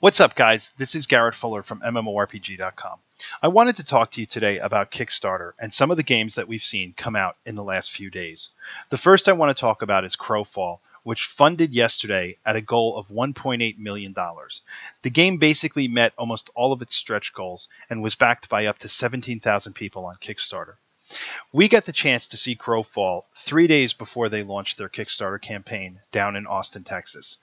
What's up, guys? This is Garrett Fuller from MMORPG.com. I wanted to talk to you today about Kickstarter and some of the games that we've seen come out in the last few days. The first I want to talk about is Crowfall, which funded yesterday at a goal of $1.8 million. The game basically met almost all of its stretch goals and was backed by up to 17,000 people on Kickstarter. We got the chance to see Crowfall 3 days before they launched their Kickstarter campaign down in Austin, Texas.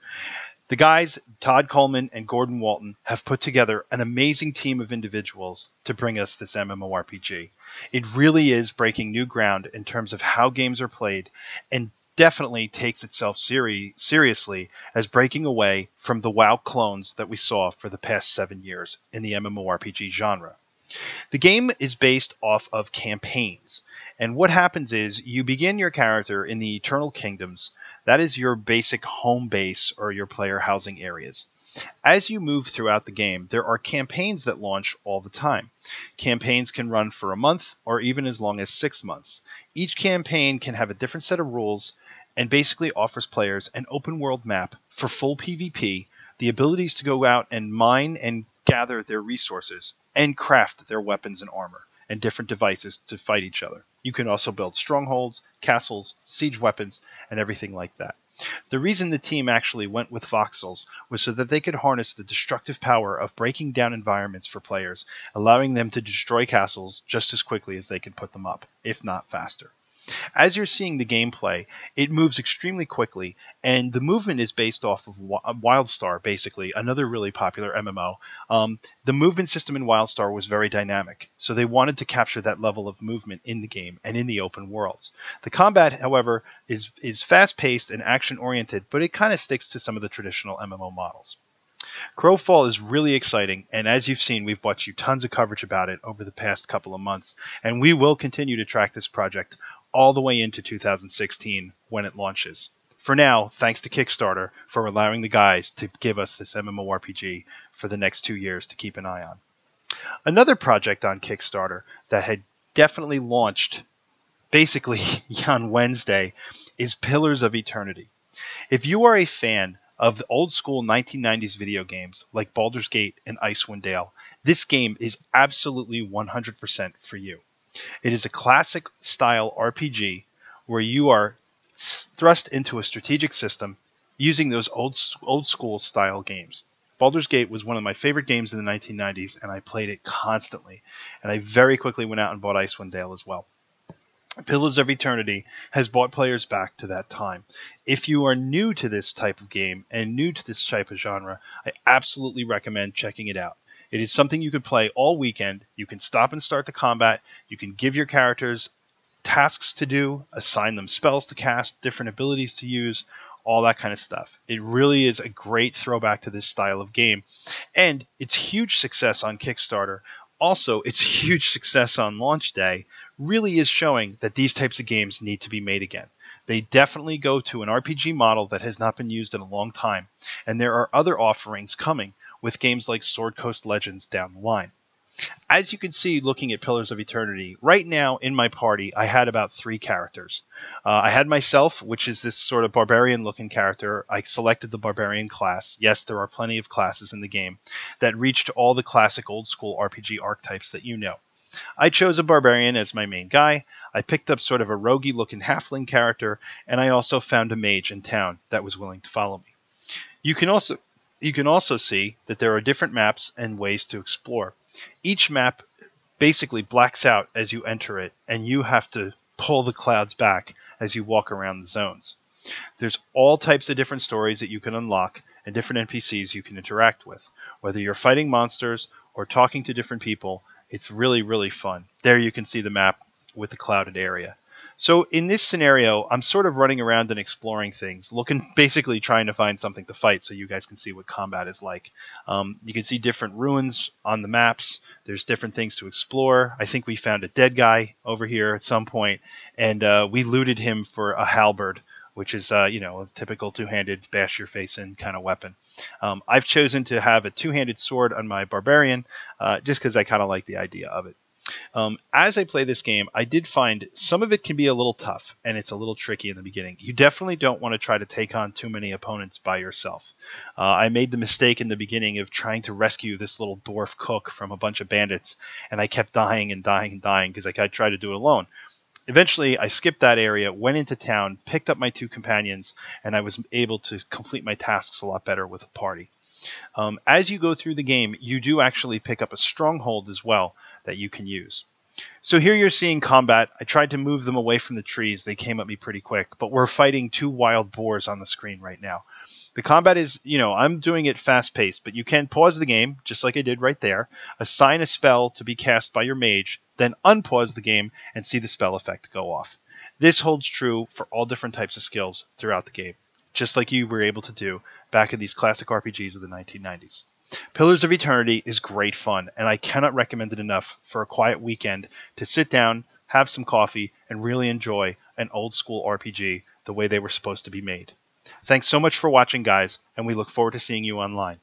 The guys, Todd Coleman and Gordon Walton, have put together an amazing team of individuals to bring us this MMORPG. It really is breaking new ground in terms of how games are played and definitely takes itself seriously as breaking away from the WoW clones that we saw for the past 7 years in the MMORPG genre. The game is based off of campaigns, and what happens is you begin your character in the Eternal Kingdoms. That is your basic home base or your player housing areas. As you move throughout the game, there are campaigns that launch all the time. Campaigns can run for a month or even as long as 6 months. Each campaign can have a different set of rules and basically offers players an open world map for full PvP, the abilities to go out and mine and gather their resources and craft their weapons and armor and different devices to fight each other. You can also build strongholds, castles, siege weapons, and everything like that. The reason the team actually went with voxels was so that they could harness the destructive power of breaking down environments for players, allowing them to destroy castles just as quickly as they can put them up, if not faster. As you're seeing the gameplay, it moves extremely quickly, and the movement is based off of WildStar, basically, another really popular MMO. The movement system in WildStar was very dynamic, so they wanted to capture that level of movement in the game and in the open worlds. The combat, however, is fast-paced and action-oriented, but it kind of sticks to some of the traditional MMO models. Crowfall is really exciting, and as you've seen, we've brought you tons of coverage about it over the past couple of months, and we will continue to track this project all the way into 2016 when it launches. For now, thanks to Kickstarter for allowing the guys to give us this MMORPG for the next 2 years to keep an eye on. Another project on Kickstarter that had definitely launched basically on Wednesday is Pillars of Eternity. If you are a fan of the old school 1990s video games like Baldur's Gate and Icewind Dale, this game is absolutely 100% for you. It is a classic style RPG where you are thrust into a strategic system using those old school style games. Baldur's Gate was one of my favorite games in the 1990s, and I played it constantly. And I very quickly went out and bought Icewind Dale as well. Pillars of Eternity has brought players back to that time. If you are new to this type of game and new to this type of genre, I absolutely recommend checking it out. It is something you can play all weekend. You can stop and start the combat. You can give your characters tasks to do, assign them spells to cast, different abilities to use, all that kind of stuff. It really is a great throwback to this style of game. And its huge success on Kickstarter, also its huge success on launch day, really is showing that these types of games need to be made again. They definitely go to an RPG model that has not been used in a long time. And there are other offerings coming with games like Sword Coast Legends down the line. As you can see looking at Pillars of Eternity, right now in my party I had about 3 characters. I had myself, which is this sort of barbarian looking character. I selected the barbarian class. Yes, there are plenty of classes in the game that reach to all the classic old school RPG archetypes that you know. I chose a barbarian as my main guy. I picked up sort of a roguey looking halfling character, and I also found a mage in town that was willing to follow me. You can also see that there are different maps and ways to explore. Each map basically blacks out as you enter it, and you have to pull the clouds back as you walk around the zones. There's all types of different stories that you can unlock and different NPCs you can interact with. Whether you're fighting monsters or talking to different people, it's really, really fun. There you can see the map with the clouded area. So in this scenario, I'm sort of running around and exploring things, basically trying to find something to fight so you guys can see what combat is like. You can see different ruins on the maps. There's different things to explore. I think we found a dead guy over here at some point, and we looted him for a halberd, which is, a typical two-handed bash your face in kind of weapon. I've chosen to have a two-handed sword on my barbarian just because I kind of like the idea of it. As I play this game, I did find some of it can be a little tough and it's a little tricky in the beginning. You definitely don't want to try to take on too many opponents by yourself. I made the mistake in the beginning of trying to rescue this little dwarf cook from a bunch of bandits, and I kept dying and dying and dying because I tried to do it alone. Eventually, I skipped that area, went into town, picked up my 2 companions, and I was able to complete my tasks a lot better with a party. As you go through the game, you do actually pick up a stronghold as well that you can use. So here you're seeing combat. I tried to move them away from the trees. They came at me pretty quick, but we're fighting 2 wild boars on the screen right now. The combat is, I'm doing it fast-paced, but you can pause the game, just like I did right there, assign a spell to be cast by your mage, then unpause the game and see the spell effect go off. This holds true for all different types of skills throughout the game, just like you were able to do back in these classic RPGs of the 1990s. Pillars of Eternity is great fun, and I cannot recommend it enough for a quiet weekend to sit down, have some coffee, and really enjoy an old-school RPG the way they were supposed to be made. Thanks so much for watching, guys, and we look forward to seeing you online.